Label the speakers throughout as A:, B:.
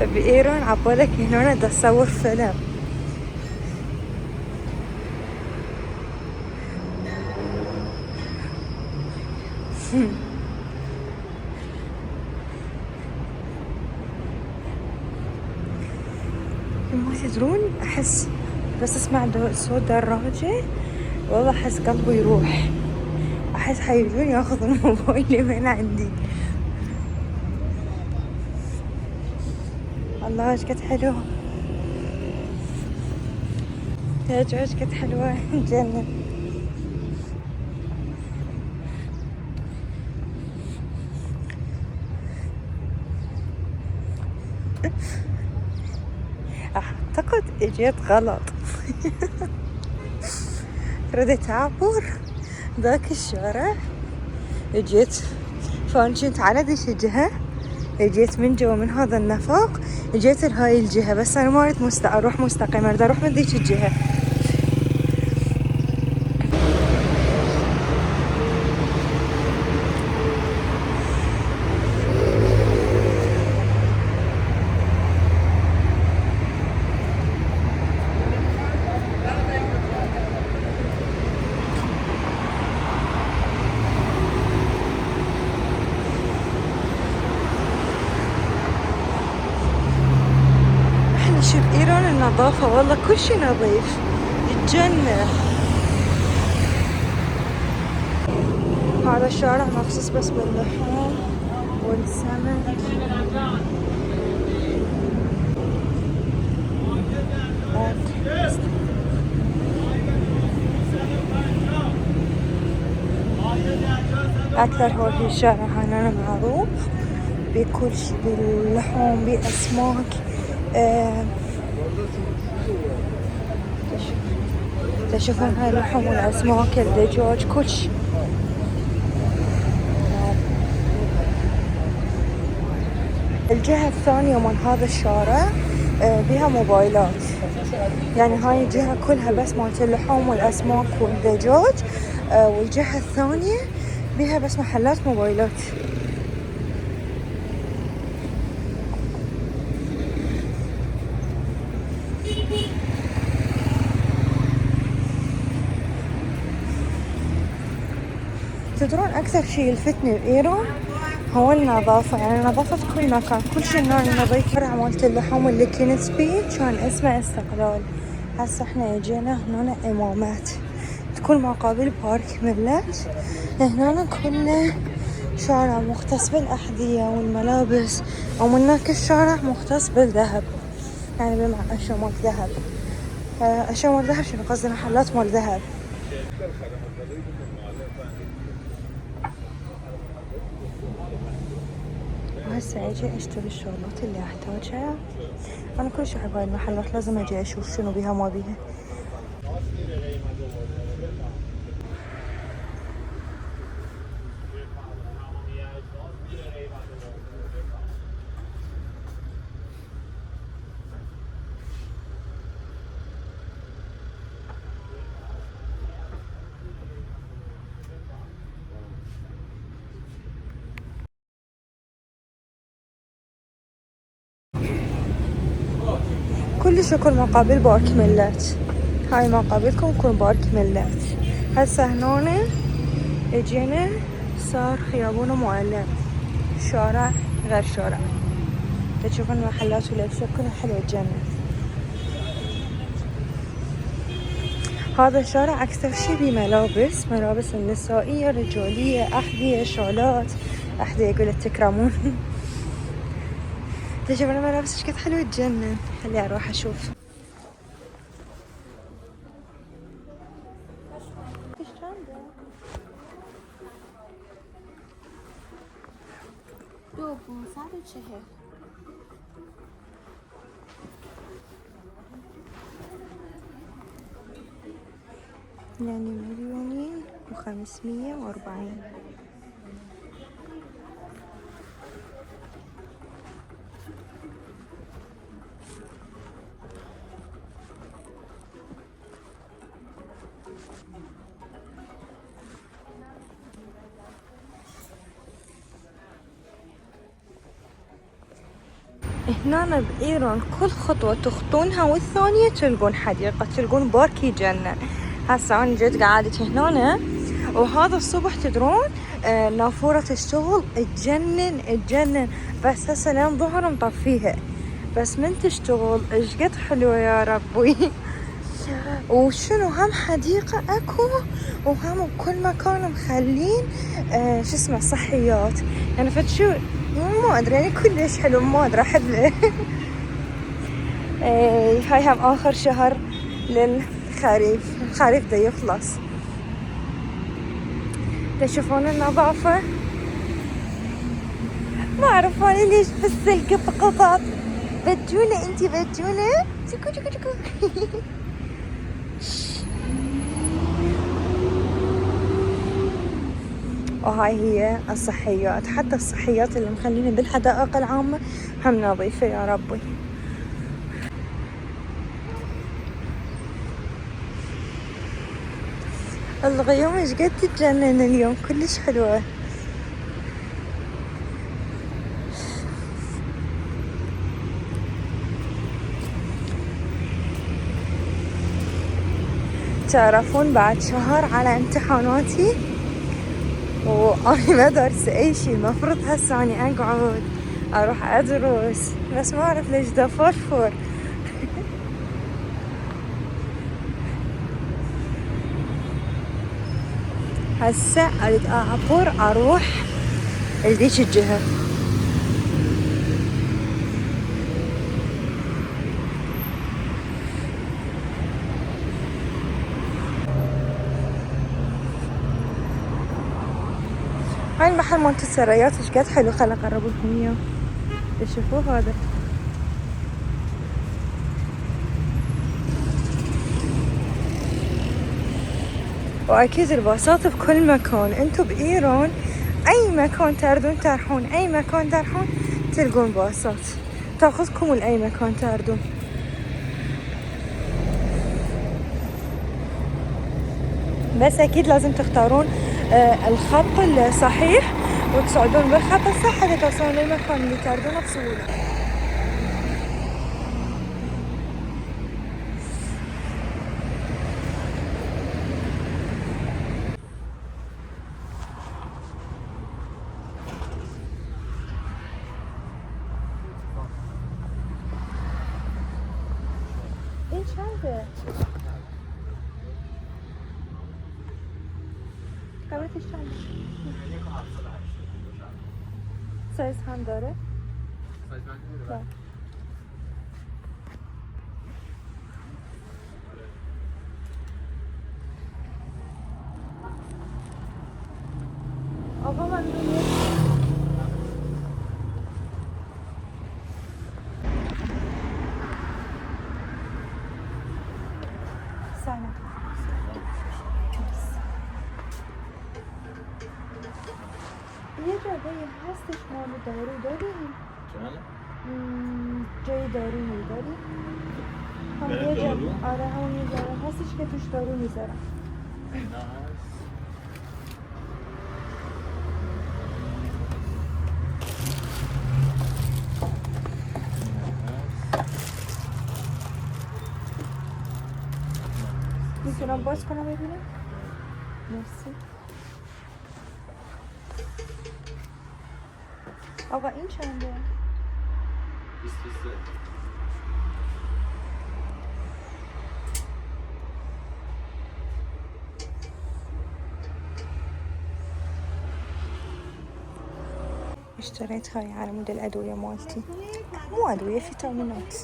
A: بإيران عبالك هنا دا تصور فيلم. ما تدرون أحس بس أسمع صوت دراجة والله أحس قلبي يروح، أحس حيجون ياخذ الموبايل من عندي. الله ايش قد حلوة، ايش قد حلوة جنة. أعتقد اجيت غلط. رديت أعبر ذاك الشارع، اجيت فأنا كنت على ذيك الجهة، اجيت من جوا من هذا النفق اجيت لهاي الجهة، بس أنا ما أريد أروح مستقيم، أريد أروح من ذيك الجهة. شوف إيران النظافة والله كل شي نظيف الجنة. هذا الشارع مخصوص بس باللحوم والسمك. أكثر هو في الشارع هنا معروف بكل شي، باللحوم بأسماك. تشوفون هاي اللحوم والأسماك الدجاج كل شي. الجهة الثانية من هذا الشارع بها موبايلات، يعني هاي الجهة كلها بس مالت اللحوم والأسماك والدجاج، والجهة الثانية بها بس محلات موبايلات. تدرون أكثر شيء يلفتني بإيران هو النظافة، يعني النظافة في كل مكان، كل شيء هنا نظيف. الفرع مالت اللحوم اللي كنت بيه كان اسمه استقلال، هسه احنا اجينا هنا إمامات، تكون مقابل بارك ملت. هنا كله شارع مختص بالأحذية والملابس، ومن هناك الشارع مختص بالذهب، يعني بمعنى أشياء مال ذهب. أشياء مال ذهب شنو قصدي، محلات مال ذهب. هسه اجي اشتري الشغلات اللي احتاجها. انا كل شي احب هاي المحلات، لازم اجي اشوف شنو بيها ما بيها. كل شي يكون مقابل بارك ملت، هاي مقابلكم يكون بارك ملت. هسه هنا اجينا صار خيابون معلم، شارع غير شارع، تشوفون المحلات والاشياء كلها حلوة الجنة. هذا الشارع اكثر شي بيه ملابس النسائية رجالية، احذية شالات، احذية قلت تكرمون. تشوفون الملابس ايش قد حلوة تجنن. خلي اروح اشوف. دو 540 يعني 1,540,000. هنا بإيران كل خطوة تخطونها والثانية تلقون حديقة، تلقون بارك يجنن. هسه أنا جيت قعدت هنا وهذا الصبح تدرون نافورة تشتغل تجنن بس هسه لين ظهر مطفيها، بس من تشتغل ايش قد حلوة يا ربي. وشنو هم حديقة اكو وهم بكل مكان مخلين شو اسمه صحيات، يعني فتشو ما ادري يعني كلش حلو ما ادري احب له. هاي هم اخر شهر للخريف، الخريف دا يخلص. تشوفون النظافة ما اعرف انا ليش بالسلك بقطط. بتونة انتي بتونة شكو شكو شكو. وهاي هي الصحيات، حتى الصحيات اللي مخليني بالحدائق العامة هم نظيفة يا ربي. الغيوم ايش قد تتجنن اليوم كلش حلوة. تعرفون بعد شهر على امتحاناتي وأنا ما دارسة أي شي، المفروض هسه أني أقعد أروح أدرس بس ما أعرف ليش دا فرفر. هسه أريد أعبر أروح لذيك الجهة. هاي المحل مالت السرايات ايش قد حلو، خل اقرب لكم اياه تشوفوه. هذا واكيد الباصات بكل مكان. انتو بايران اي مكان تردون تروحون، اي مكان تروحون تلقون باصات تاخذكم لاي مكان تردون. بس اكيد لازم تختارون الخط الصحيح وتصعدون بالخط الصح حتى توصلون للمكان اللي تردونه بسهولة. ايش هذا؟ قررت ايش هذا؟ سایز هم داره؟ سایز من داره؟ آقا من سلام. یه جایی هستش مال دارو داریم؟ جای دارو داریم؟ هم یه جا آره همون یه جایی هستش که توش دارو میذارم. میتونم باز کنم ببینم؟ مرسی. آقا این چنده؟ 23. اشتريت هاي على مود الأدوية مالتي، مو أدوية فيتامينات.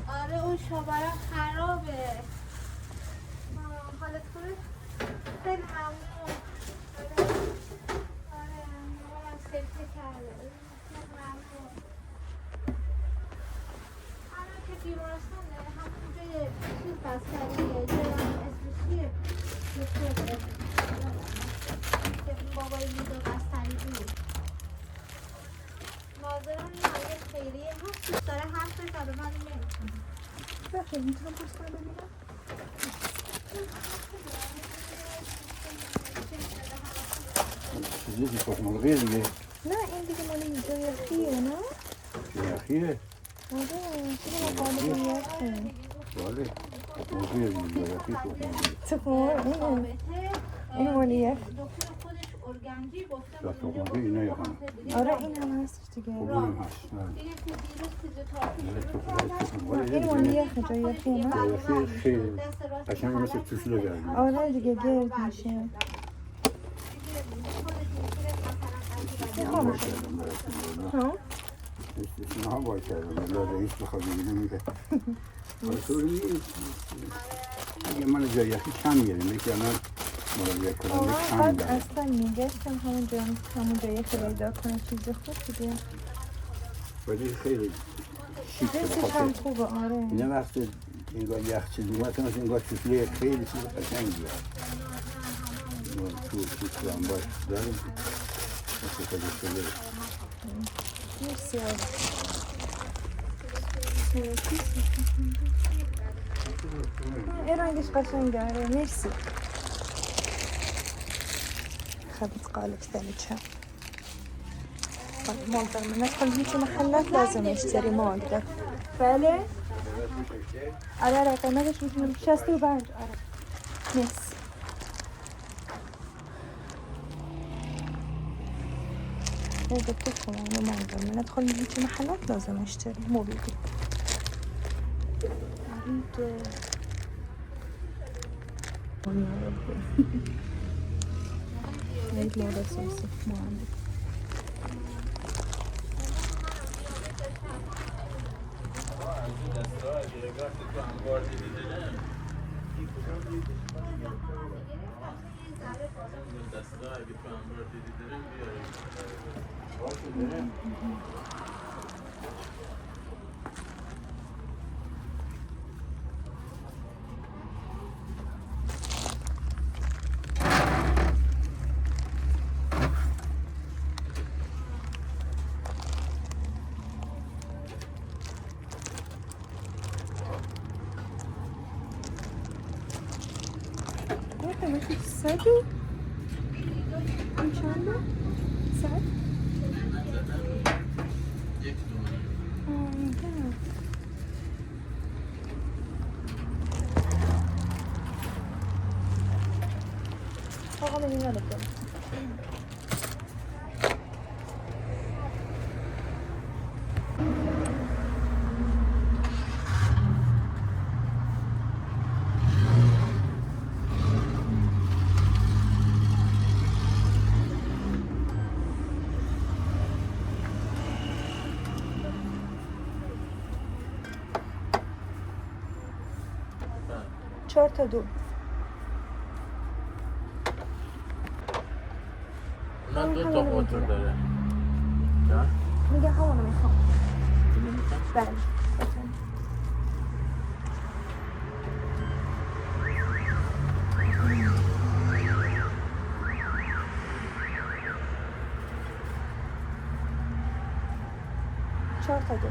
B: آره اون شوارع خرابه. حالت خوبه؟ خیلی ممنون. آره مامانم سلفی کرده. خیلی ممنون. الان که بیمارستانه همون جای چیز بستریه، جای اسمش چیه؟ دکتره که بابای لیدا بستری بود. ناظرم یه خیریه هست دوست داره حرف بزنه من نمیتونم.
A: بخیر میتونم پوست کنم ببینم؟
C: زيتي فوق من غير اللي
A: لا عندي مالي جاي أخينا
C: يا أخي
A: والله شنو قاعدين يا أخي
C: سؤالي فوق من غير اللي يا أخي فوق من غير
A: تفهم إيه مالي يا
B: دکتر خودش ارگنجی گفته
C: لا فوق من غير إنا يا خان
A: أرى إنها ما استشتغل
C: فوق هاش
B: دیگه که دیروز فیزیوتراپی
A: إيه مالي يا أخي جاي أخينا
C: يا أخي خير عشان مثل تسلق يعني
A: أرى دقيقة جيرد مشي ها
C: اسمها باي كلام لا رئيس بخبير منك رسولي من جاي أخي كم يعني لكن أنا مرة كلام كم
A: بعد
C: يعني
A: استني قسم همون جاي پیدا کنه چیز خوب دیگه
C: ولی خیلی شیک
A: جنسش هم خوبه آره
C: اینا وقتی انگار یخ چیز میمونه مثل انگار چوسله خیلی چیز قشنگیه تو هم باش داریم استفاده شده
A: مرسی این رنگش قشنگه آره مرسی خبت قالب ثلجها طيب ما اقدر من ندخل هيك محلات لازم اشتري ما اقدر بله لا قيمتش من شاستي وبعد يس قلت لكم انا ما اقدر من ادخل هيك محلات لازم اشتري مو بيدي اريد يا ربي اريد لورا صوصي ما عندي ماشي في السادي ان شاء الله سعد من هنا لكم چهار تا دو
D: اونا 2 تا قطر داره نه؟
A: میگه همونو میخوام بله چهار تا دو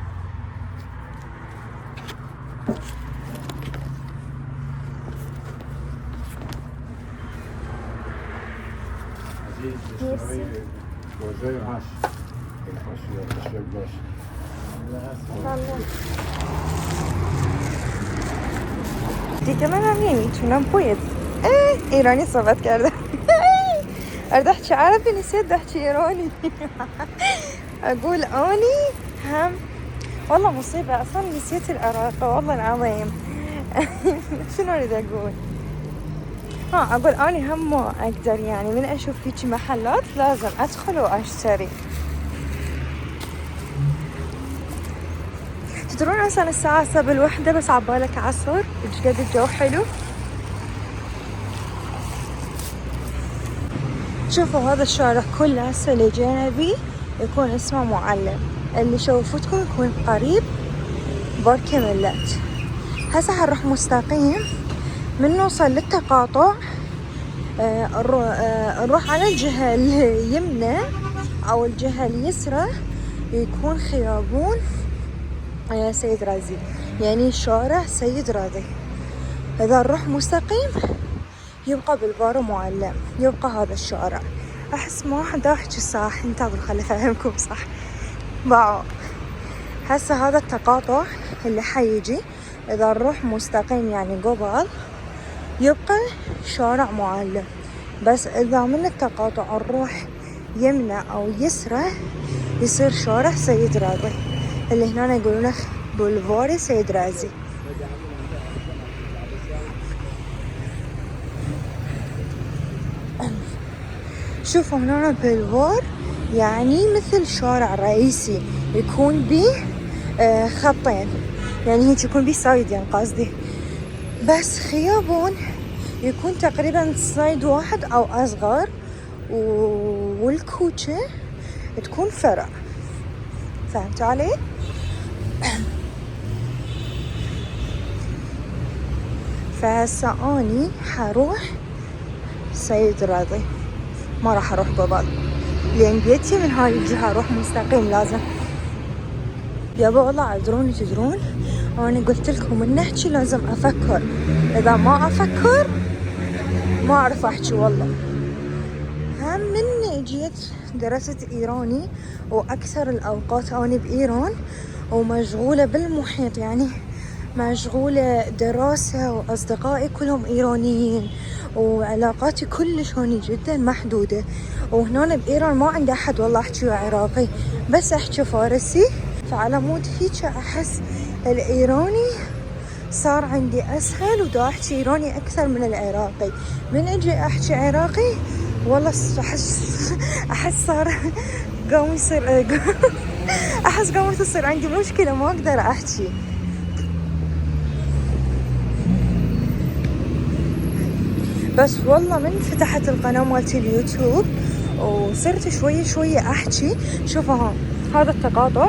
C: مرسی روزه هاش خیلی خوشی باش
A: دیگه من هم نمیتونم باید ایرانی صحبت کردم أردح شي عربي نسيت دحكي إيراني أقول أني هم والله مصيبة أصلا نسيت العراق والله العظيم شنو أريد أقول أقول أني هم ما أقدر يعني من أشوف هيك محلات لازم أدخل وأشتري تدرون أصلا الساعة 7:01 بس عبالك عصر قد الجو حلو شوفوا هذا الشارع كله هسه اللي جينا بيه يكون اسمه معلم اللي شوفتكم يكون قريب بارك ملات هسه حنروح مستقيم من نوصل للتقاطع نروح على الجهة اليمنى أو الجهة اليسرى يكون خيابون سيد رازي يعني شارع سيد راضي إذا نروح مستقيم يبقى بالبارو معلم، يبقى هذا الشارع. أحس ما دا أحكي صح، انتظروا خلي أفهمكم صح. باعوا هسه هذا التقاطع اللي حيجي إذا نروح مستقيم يعني قبل يبقى شارع معلم، بس إذا من التقاطع نروح يمنى أو يسرى يصير شارع سيد راضي اللي هنا يقولونه بولفاري سيد رازي. شوفوا هنا بولفار يعني مثل شارع رئيسي يكون بيه خطين، يعني هيك يكون بيه سايدين قصدي، بس خيابون يكون تقريبا سايد واحد أو أصغر، والكوچة تكون فرع. فهمتوا علي؟ فهسه أني حروح سيد راضي، ما راح أروح قبل لأن بيتي من هاي الجهة أروح مستقيم لازم. يابا والله عذروني تدرون، أنا قلت لكم من نحكي لازم أفكر، إذا ما أفكر ما أعرف أحكي والله. هم من جيت درست إيراني وأكثر الأوقات أنا بإيران ومشغولة بالمحيط، يعني مشغولة دراسة وأصدقائي كلهم إيرانيين وعلاقاتي كلش هوني جدا محدودة. وهنا بإيران ما عندي أحد والله أحكي عراقي، بس أحكي فارسي، فعلى مود هيك أحس الإيراني صار عندي أسهل ودا أحكي إيراني أكثر من العراقي. من أجي أحكي عراقي والله أحس صار قوم يصير أحس قوم تصير عندي مشكلة ما أقدر أحكي. بس والله من فتحت القناة مالتي اليوتيوب وصرت شوية شوية أحكي. شوفوا هذا التقاطع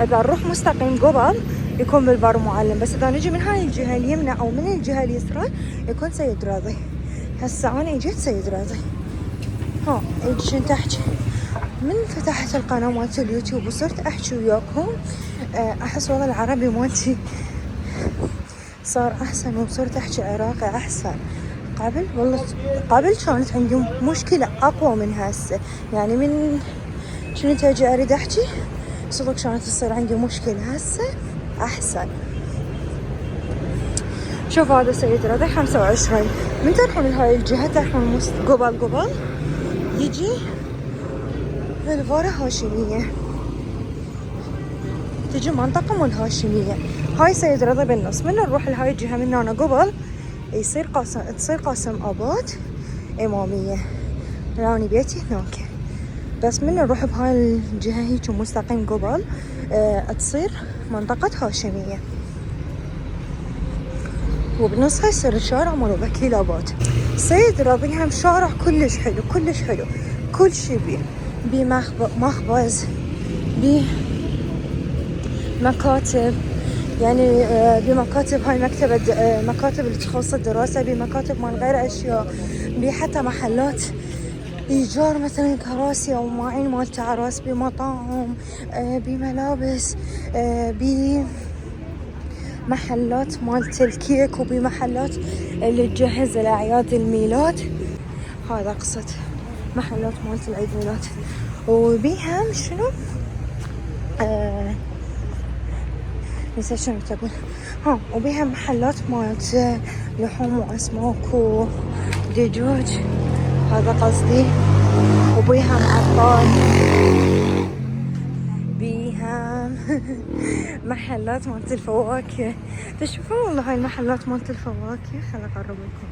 A: إذا نروح مستقيم قبل يكون بالبار معلم، بس إذا نجي من هاي الجهة اليمنى أو من الجهة اليسرى يكون سيد راضي. هسه أنا اجيت سيد راضي، ها اجي كنت أحكي. من فتحت القناة مالتي اليوتيوب وصرت أحكي وياكم أحس والله العربي مالتي صار أحسن، وصرت أحكي عراقي أحسن. قبل والله قبل كانت عندي مشكلة أقوى من هسه، يعني من كنت أجي أريد أحكي صدق كانت تصير عندي مشكلة، هسه أحسن. شوف هذا سيد راضي 25. من تروحون لهاي الجهة تروحون قبل يجي الفارة هاشمية، تجي منطقة مال هاشمية، هاي سيد راضي بالنص. من نروح لهاي الجهة من هنا قبل تصير قاسم آباد إمامية، لاني بيتي هناك. بس من نروح بهاي الجهة هيك مستقيم قبل تصير منطقة هاشمية، وبنصها يصير الشارع مال وكيل آباد. سيد راضي هم شارع كلش حلو كلش حلو، كل شي بيه مخبز، بيه مكاتب، يعني بمكاتب هاي مكتبة مكاتب اللي تخص الدراسة، بمكاتب مال غير أشياء، بحتى محلات إيجار مثلا كراسي أو مواعين مالت عراس، بمطاعم، بملابس، بمحلات مالت الكيك، وبمحلات اللي تجهز لأعياد الميلاد. هذا قصة محلات مالت العيد ميلاد. وبيها شنو نسيت شنو تقول، وبيها محلات مالت لحوم وأسماك ودجاج، هذا قصدي. وبيها معطل، بيها محلات مالت الفواكه. تشوفون والله هاي المحلات مالت الفواكه، خل أقرب لكم،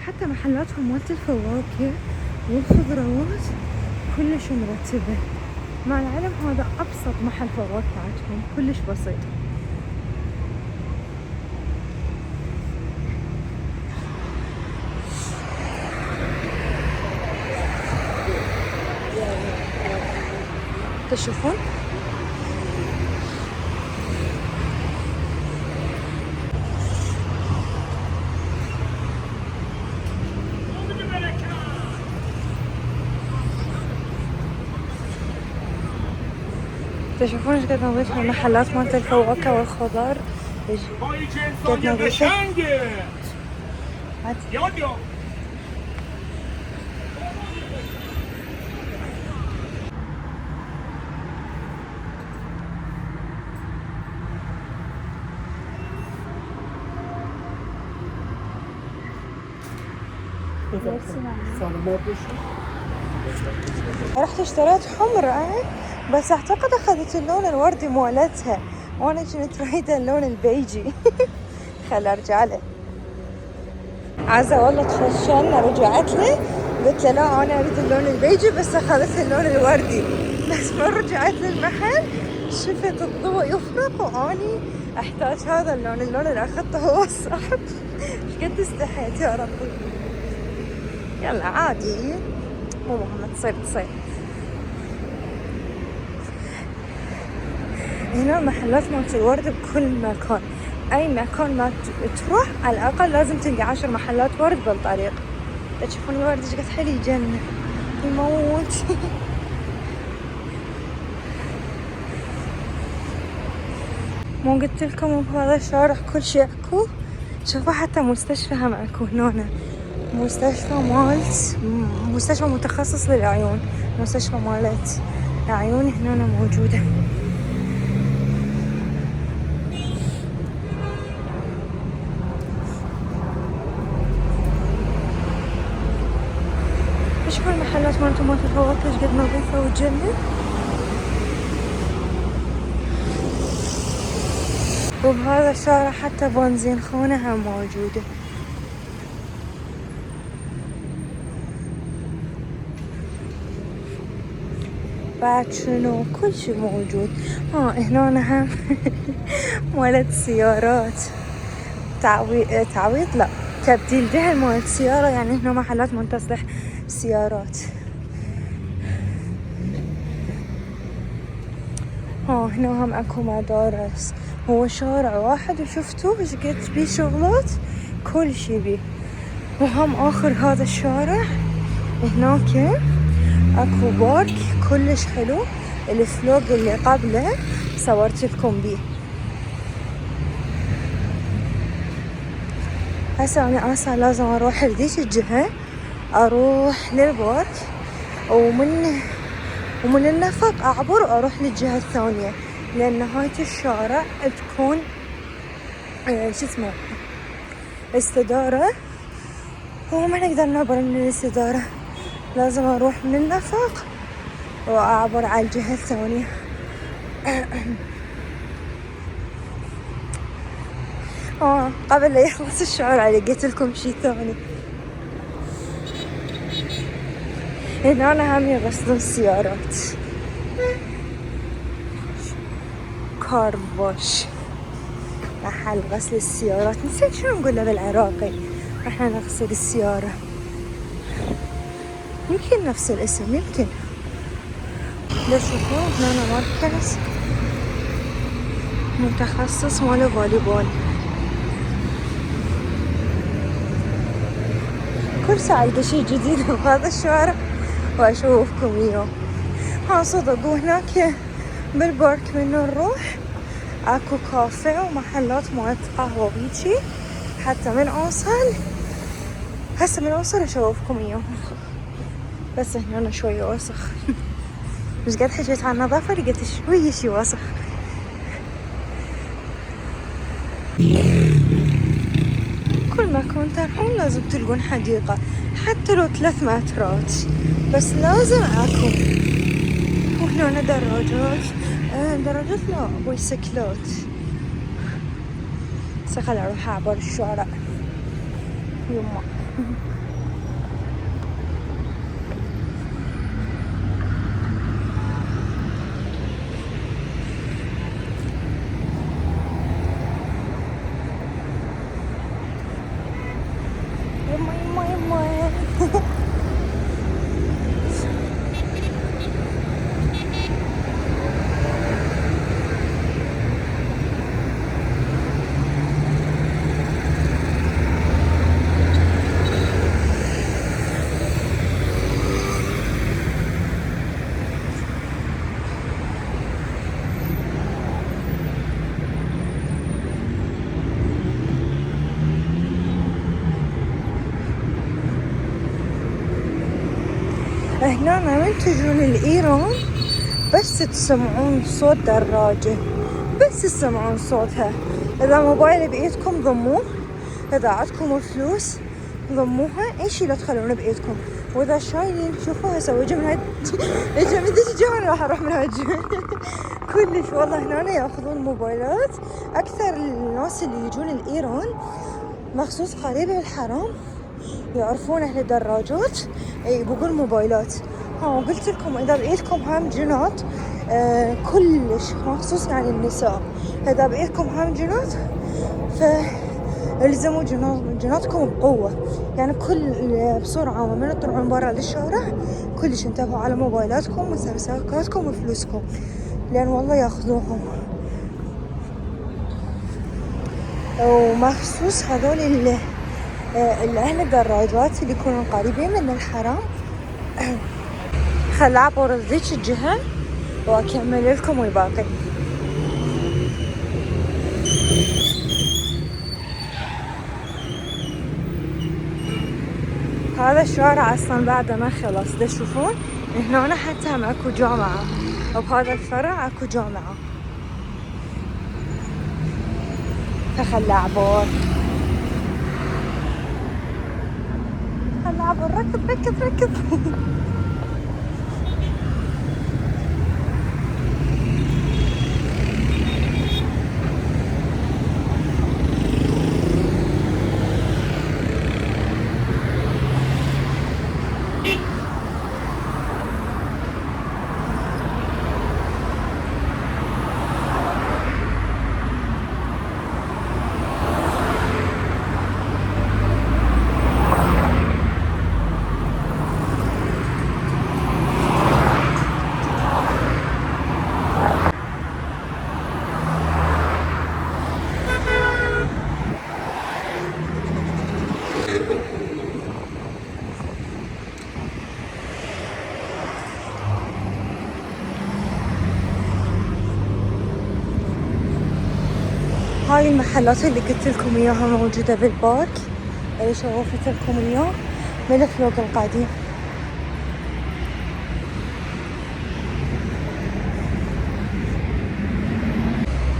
A: حتى محلاتهم مالت الفواكه والخضروات كلش مرتبة، مع العلم هذا أبسط محل فواكه عندهم كلش بسيط. تشوفون تشوفون ايش قد نظيفة المحلات مالت الفواكه والخضار، ايش قد نظيفة. رحت اشتريت حمرة بس اعتقد اخذت اللون الوردي مالتها وانا كنت رايدة اللون البيجي. خل ارجع له. عزة والله تفشلنا، رجعت لي قلت له لا انا اريد اللون البيجي بس اخذت اللون الوردي. بس ما رجعت للمحل شفت الضوء يفرق واني احتاج هذا اللون اللي اخذته هو الصح. ايش قد استحيت يا ربي. يلا عادي مو مهم، تصير. هنا محلات مالت الورد بكل مكان، اي مكان ما تروح على الاقل لازم تلقى 10 محلات ورد بالطريق. تشوفون الورد ايش قد حلو يجنن يموت. مو قلت لكم بهذا الشارع كل شيء اكو. شوفوا حتى مستشفى هم اكو هنا، مستشفى متخصص للعيون، مستشفى مالت العيون هنا موجودة. شوفوا المحلات مالتهم مالت الفواكه ايش قد نظيفة وتجنن. وبهذا الشارع حتى بنزين خونة هم موجودة. بعد شنو كل شي موجود. هنا هم مالت سيارات تعويض لا تبديل دهن مالت السيارة، يعني هنا محلات من تصلح سيارات. هنا هم اكو مدارس. هو شارع واحد وشفتوا ايش قد بيه شغلات كل شي بيه. وهم اخر هذا الشارع هناك اكو بارك كلش حلو، الفلوق اللي قبله صورت لكم بيه. هسه انا اسا لازم اروح لذيك الجهة، اروح للبارك ومن النفق اعبر واروح للجهة الثانية، لان نهاية الشارع تكون شو اسمه استدارة، وما نقدر نعبر من الاستدارة، لازم اروح من النفق واعبر على الجهة الثانية. قبل لا يخلص الشارع لقيت لكم شي ثاني. هنا هم يغسلون السيارات، كار ووش، محل غسل السيارات. نسيت شنو نقول له بالعراقي. احنا نغسل السيارة، يمكن نفس الاسم يمكن. لا شوفوا هنا مركز متخصص مال فوليبول. كل ساعة ألقى شي جديد بهذا الشارع وأشوفكم إياه. صدق. وهناك بالبارك من نروح أكو كافيه ومحلات مالت قهوة وهيجي. حتى من أوصل أشوفكم إياه. بس هنا شوية وسخ. مش قد حكيت عن النظافة لقيت شوية شي وسخ. كل ما كنت تروحون لازم تلقون حديقة، حتى لو 3 مترات بس لازم اكو. وهنا دراجات لا بايسكلات. خل اروح اعبر الشارع. يما هنا من تجون الإيران بس تسمعون صوت دراجة، بس تسمعون صوتها. إذا موبايل بإيدكم ضموه، إذا عندكم فلوس ضموها اي شي لا تخلونه بايدكم، واذا شايلين شوفوا هسه وجه من هاي اجا من الجهه راح اروح من هاي الجهه كلش والله هنا ياخذون موبايلات. اكثر الناس اللي يجون الايران مخصوص قريبه الحرم يعرفون اهل الدراجات يبقون موبايلات. ها قلت لكم اذا بايدكم هم جنات كلش مخصوص يعني النساء، اذا بايدكم هم جنات فالزموا جناتكم بقوه، يعني كل بصوره عامه من تطلعون برا للشارع كلش انتبهوا على موبايلاتكم ومساكاتكم وفلوسكم لان والله ياخذوهم. ومخصوص هذول اهل الدراجات اللي يكونون قريبين من الحرم خل اعبر ذيك الجهه واكمل لكم الباقي. هذا الشارع اصلا بعد ما خلص، تشوفون هنا حتى هم اكو جامعه، وبهذا الفرع اكو جامعه. فخل اعبر ركض ركض هاي المحلات اللي قلت لكم اياها موجودة بالبارك اللي شوفت لكم اليوم من الفلوق القديم.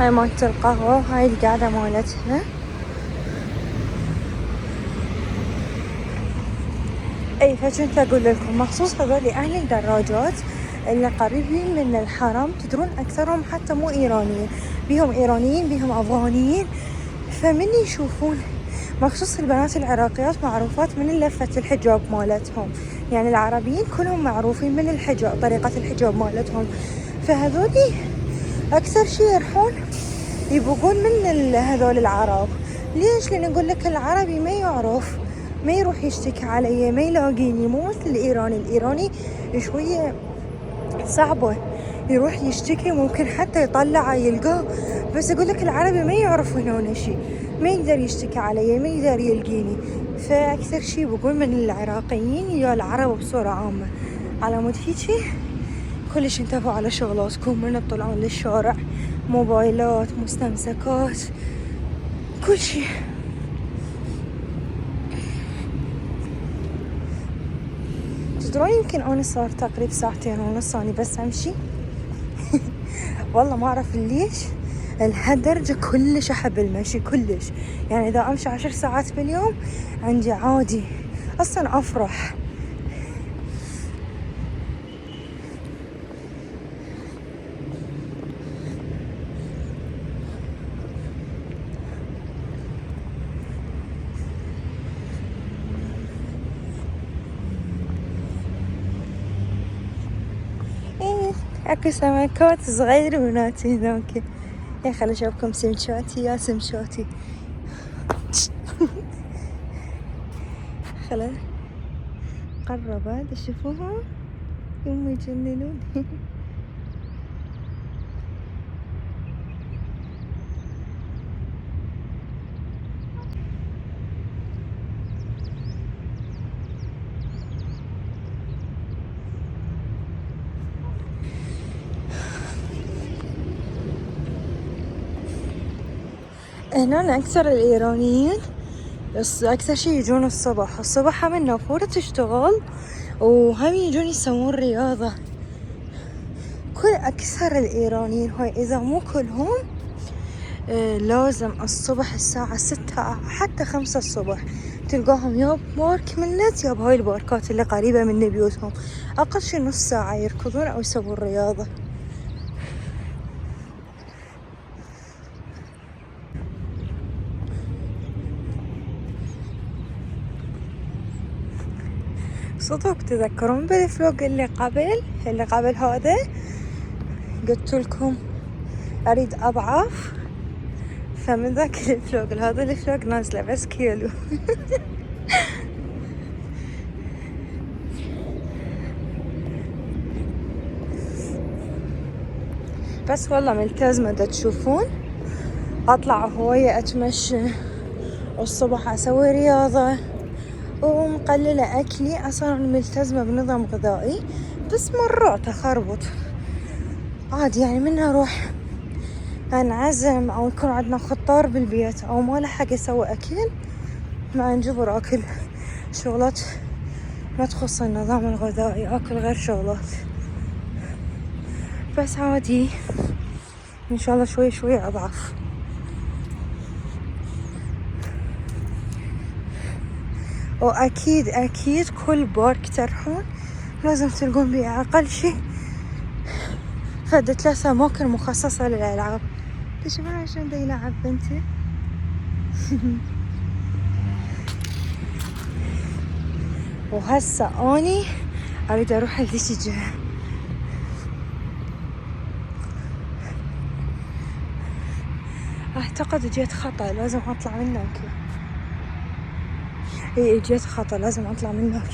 A: هاي مالت القهوة، هاي القعدة مالتها. اي فكنت اقول لكم مخصوص هذول اهل الدراجات اللي قريبين من الحرم، تدرون اكثرهم حتى مو ايرانيين، بيهم ايرانيين بيهم افغانيين. فمن يشوفون مخصوص البنات العراقيات معروفات من لفة الحجاب مالتهم، يعني العربيين كلهم معروفين من الحجاب، طريقة الحجاب مالتهم. فهذولي اكثر شي يروحون يبقون من هذول العرب. ليش؟ لان نقول لك العربي ما يعرف، ما يروح يشتكي علي، ما يلاقيني، مو مثل الايراني. الايراني شوية صعبة يروح يشتكي، ممكن حتى يطلع يلقاه، بس اقول لك العربي ما يعرف هنا شيء، ما يقدر يشتكي علي، ما يقدر يلقيني. فاكثر شيء بقول من العراقيين يا العرب بصورة عامة. على مود هيجي كلش انتبهوا على شغلاتكم من تطلعون للشارع، موبايلات، مستمسكات، كل شيء. تدرون يمكن انا صار تقريبا 2.5 ساعة اني بس امشي والله ما اعرف ليش لهالدرجة كلش احب المشي كلش، يعني اذا امشي 10 ساعات باليوم عندي عادي، اصلا افرح. اكو سمكات صغير بناتي هناك. يا خل اشوفكم سمشاتي يا سمشاتي خل قربت تشوفوها يوم يجننون هنا أكثر الإيرانيين بس أكثر شي يجون الصبح هم النافورة تشتغل، وهم يجون يسوون رياضة. كل أكثر الإيرانيين هاي إذا مو كلهم لازم الصبح الساعة 6 حتى 5 الصبح تلقاهم يا ببارك ملت يا بهاي الباركات اللي قريبة من بيوتهم، أقل شي نص ساعة يركضون أو يسوون الرياضة. صدق تذكرون بالفلوق اللي قبل هذا قلت لكم أريد أضعف، فمن ذاك الفلوق لهذا الفلوق نازلة بس كيلو. بس والله ملتزمة دا تشوفون، أطلع هواية أتمشى والصبح أسوي رياضة ومقللة أكلي، أصلا ملتزمة بنظام غذائي، بس مرات أخربط عادي يعني من أروح أنعزم أو يكون عندنا خطار بالبيت أو ما لحق يسوي أكل، مع انجبر أكل شغلات ما تخص النظام الغذائي، أكل غير شغلات، بس عادي إن شاء الله شوي شوي أضعف. وأكيد أكيد كل بارك تروحون لازم تلقون بيه أقل شي فد 3 أماكن مخصصة للألعاب. تشوفون عشان دا يلعب بنتي. وهسه أني أريد أروح لذيك الجهة. أعتقد جيت خطأ، لازم أطلع من هناك. إيه جيت خطأ، لازم أطلع من هناك.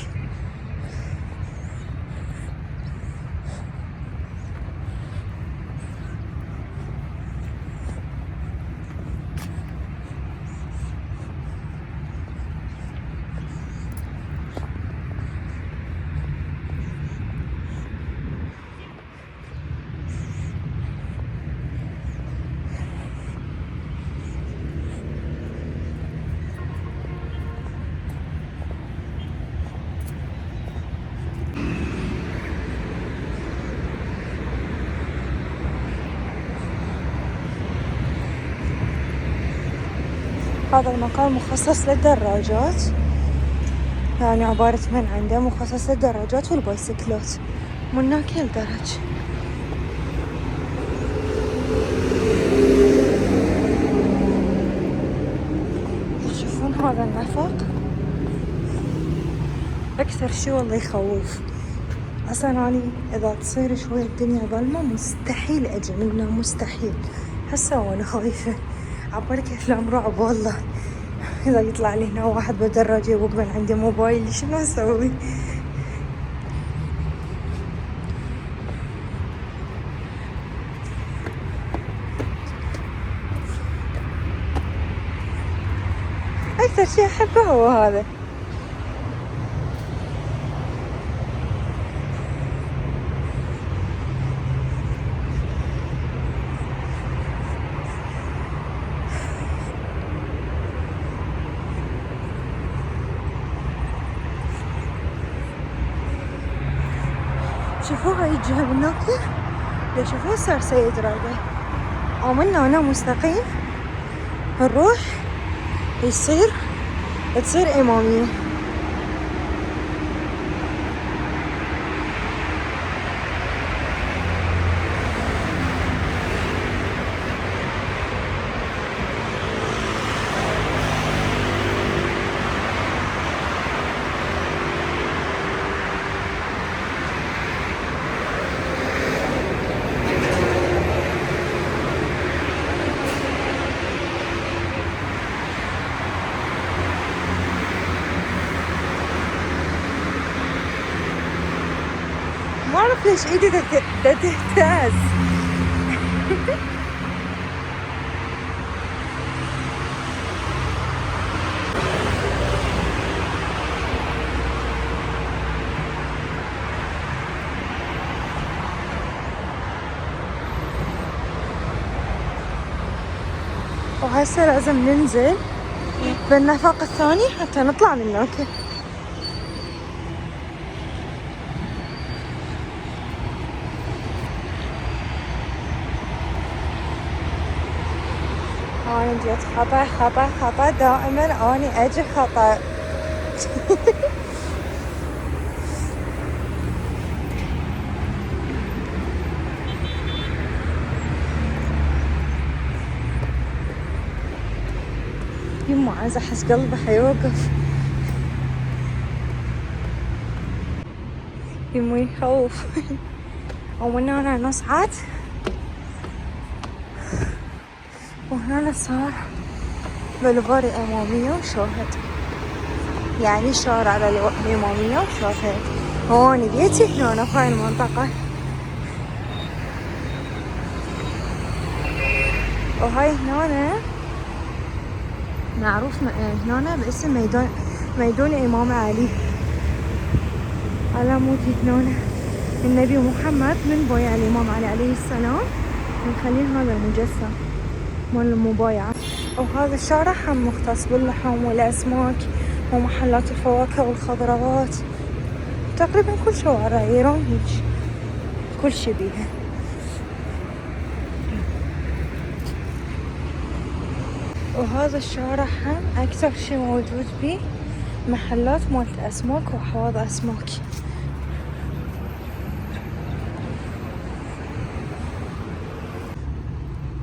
A: هذا المكان مخصص للدراجات، يعني عبارة من عنده مخصص للدراجات والبايسكلات، من هناك الدرج. تشوفون هذا النفق أكثر شي والله يخوف. أصلا أنا إذا تصير شوية الدنيا ظلمة مستحيل أجي منه، مستحيل. هسه وأنا خايفة عبالك أفلام رعب والله، إذا يطلع لي هنا واحد بدراجة يوقف عندي موبايلي شنو أسوي؟ أكثر شي أحبه هو هذا. شوفوا هاي الجهة من هناك، لو شوفوا صار سيد رابع، عملنا هنا مستقيم نروح تصير إمامية. ما أعرف ليش إيدي تهتز. وهسه لازم ننزل بالنفق الثاني حتى نطلع من هناك. جيت خطأ دائما اني اجي خطأ. يما عايزة احس قلبي حيوقف. يما يخوف. ومن هنا نصعد وهنا صار بلفار الإمامية وشاهد، يعني شارع الإمامية وشاهد. هون بيتي هنا في هاي المنطقة، وهاي هنا معروف هنا باسم ميدان إمام علي، على مود هنا النبي محمد من بايع الإمام علي عليه السلام من خلال هذا المجسم مال المبايعة. وهذا الشارع هم مختص باللحم والأسماك ومحلات الفواكه والخضروات، تقريبا كل شوارع إيران هيك كل شي بيها. وهذا الشارع هم أكثر شي موجود بيه محلات مالت أسماك وحواض أسماك.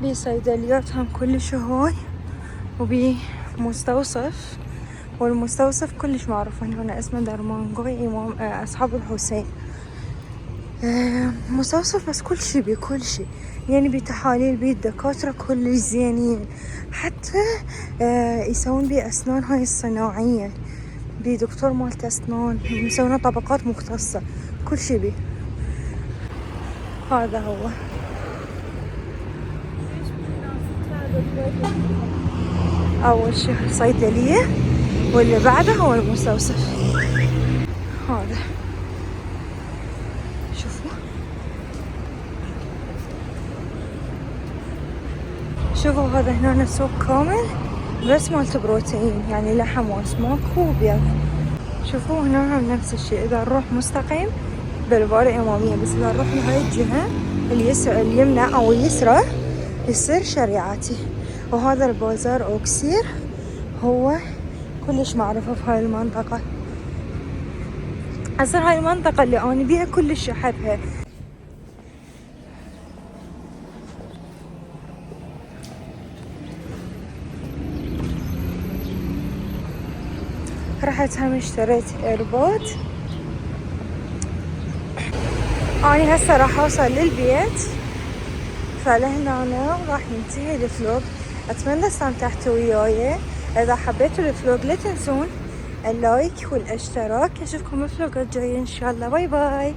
A: بي صيدليات هم كلش هواي، وبي مستوصف، والمستوصف كلش معروف هنا اسمه درمانقوي إمام أصحاب الحسين. مستوصف بس كل شي بي كل شي، يعني بي تحاليل بي الدكاترة كلش زينين، حتى يسوون بي أسنان هاي الصناعية، بي دكتور مالت أسنان مسوينا طبقات مختصة كل شي بي. هذا هو أول شي صيدلية، واللي بعده هو المستوصف. هذا شوفوا هذا هنا سوق كامل بس مالت بروتين، يعني لحم واسماك وبيض. شوفوا هنا هم نفس الشيء، اذا نروح مستقيم بالبار إمامية، بس اذا نروح لهاي الجهة اليمنى او اليسرى يصير شريعتي. وهذا البازار اوكسير هو كلش معروف في هاي المنطقة، اصلا هاي المنطقة اللي انا بيها كلش احبها. رحت هم اشتريت ايربود. اني هسه راح اوصل للبيت، فلهنا أنا راح ينتهي الفلوق. اتمنى استمتعتوا وياي. اذا حبيتوا الفلوق لا تنسون اللايك والاشتراك. اشوفكم الفلوقات الجاية ان شاء الله. باي باي.